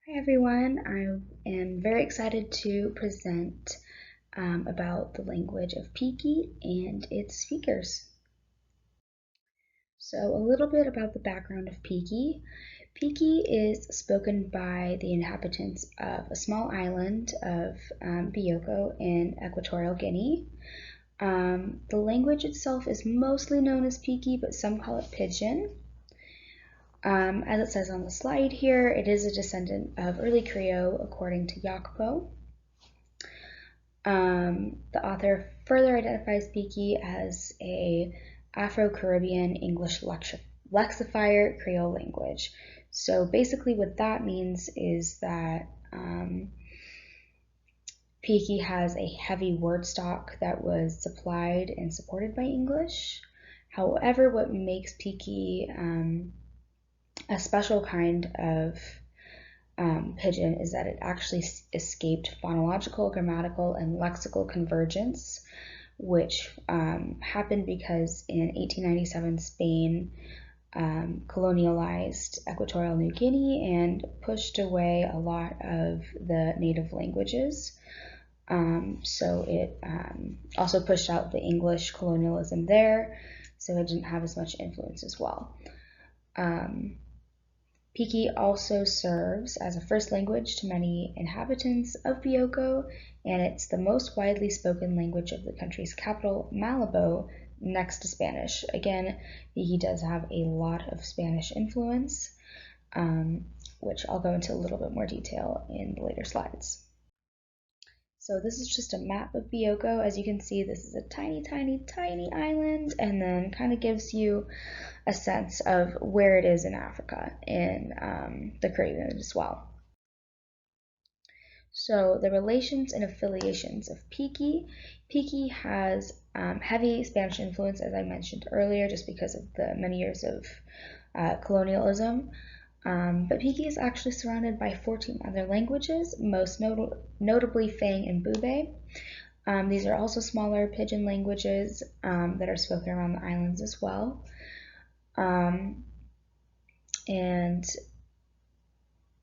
Hi everyone, I am very excited to present about the language of Piki and its speakers. So a little bit about the background of Piki. Piki is spoken by the inhabitants of a small island of Bioko in Equatorial Guinea. The language itself is mostly known as Piki, but some call it Pidgin. As it says on the slide here, it is a descendant of early Creole according to Yakpo. The author further identifies Piki as a Afro-Caribbean English lexifier Creole language. So basically what that means is that Piki has a heavy word stock that was supplied and supported by English. However, what makes Piki a special kind of Pidgin is that it actually escaped phonological, grammatical, and lexical convergence, which happened because in 1897 Spain colonialized Equatorial New Guinea and pushed away a lot of the native languages. So it also pushed out the English colonialism there, so it didn't have as much influence as well. Piki also serves as a first language to many inhabitants of Bioko, and it's the most widely spoken language of the country's capital, Malabo, next to Spanish. Again, Piki does have a lot of Spanish influence, which I'll go into a little bit more detail in the later slides. So this is just a map of Bioko. As you can see, this is a tiny, tiny, tiny island, and then kind of gives you a sense of where it is in Africa, in the Caribbean as well. So the relations and affiliations of Piki. Piki has heavy Spanish influence, as I mentioned earlier, just because of the many years of colonialism. But Piki is actually surrounded by 14 other languages, most notably Fang and Bube. These are also smaller Pidgin languages that are spoken around the islands as well. And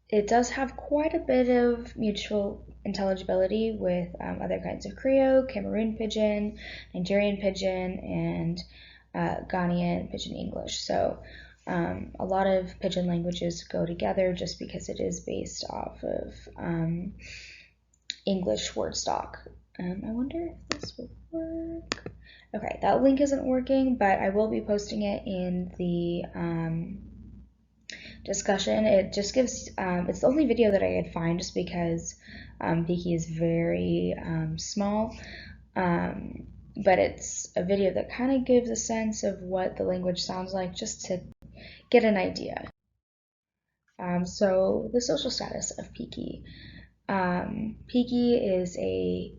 it does have quite a bit of mutual intelligibility with other kinds of Creole, Cameroon Pidgin, Nigerian Pidgin, and Ghanaian Pidgin English. So a lot of Pidgin languages go together just because it is based off of English word stock. I wonder if this will work. Okay, that link isn't working, but I will be posting it in the discussion. It just gives, it's the only video that I could find just because Piki is very small, but it's a video that kind of gives a sense of what the language sounds like just to get an idea. So the social status of Piki. Piki is a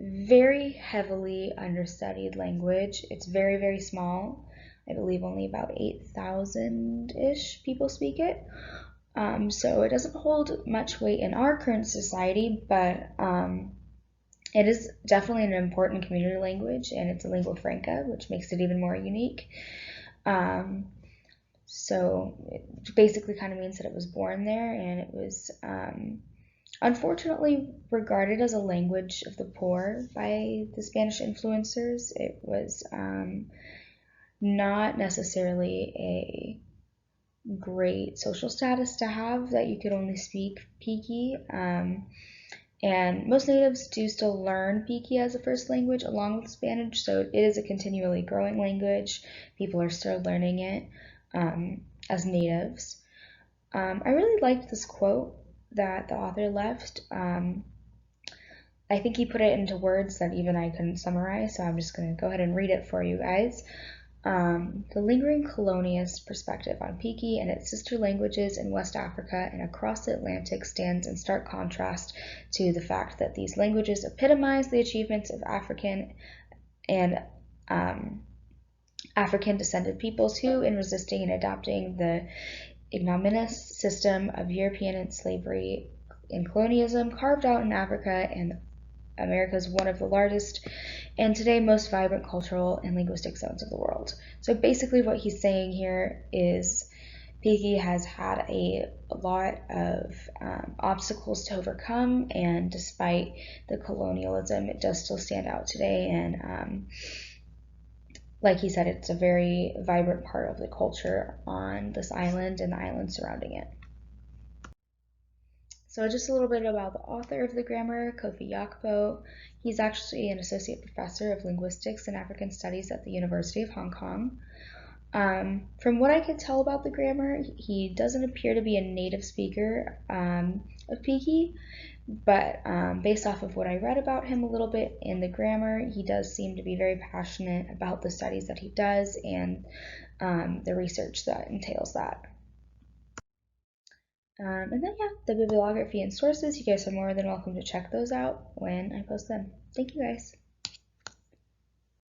very heavily understudied language. It's very, very small. I believe only about 8,000-ish people speak it. So it doesn't hold much weight in our current society, but it is definitely an important community language, and it's a lingua franca, which makes it even more unique. So it basically kind of means that it was born there, and it was unfortunately regarded as a language of the poor by the Spanish influencers. It was not necessarily a great social status to have, that you could only speak Piki. And most natives do still learn Piki as a first language along with Spanish, so it is a continually growing language. People are still learning it as natives. I really liked this quote that the author left. I think he put it into words that even I couldn't summarize, so I'm just going to go ahead and read it for you guys. The lingering colonialist perspective on Piki and its sister languages in West Africa and across the Atlantic stands in stark contrast to the fact that these languages epitomize the achievements of African and African-descended peoples who, in resisting and adopting the ignominious system of European slavery and colonialism, carved out in Africa and America's one of the largest and today most vibrant cultural and linguistic zones of the world. So basically what he's saying here is Peaky has had a lot of obstacles to overcome, and despite the colonialism, it does still stand out today. And like he said, it's a very vibrant part of the culture on this island and the island surrounding it. So just a little bit about the author of the grammar, Kofi Yakpo. He's actually an associate professor of linguistics and African studies at the University of Hong Kong. From what I can tell about the grammar, he doesn't appear to be a native speaker of Peaky, but based off of what I read about him a little bit in the grammar, he does seem to be very passionate about the studies that he does and the research that entails that. And then, yeah, the bibliography and sources, you guys are more than welcome to check those out when I post them. Thank you, guys.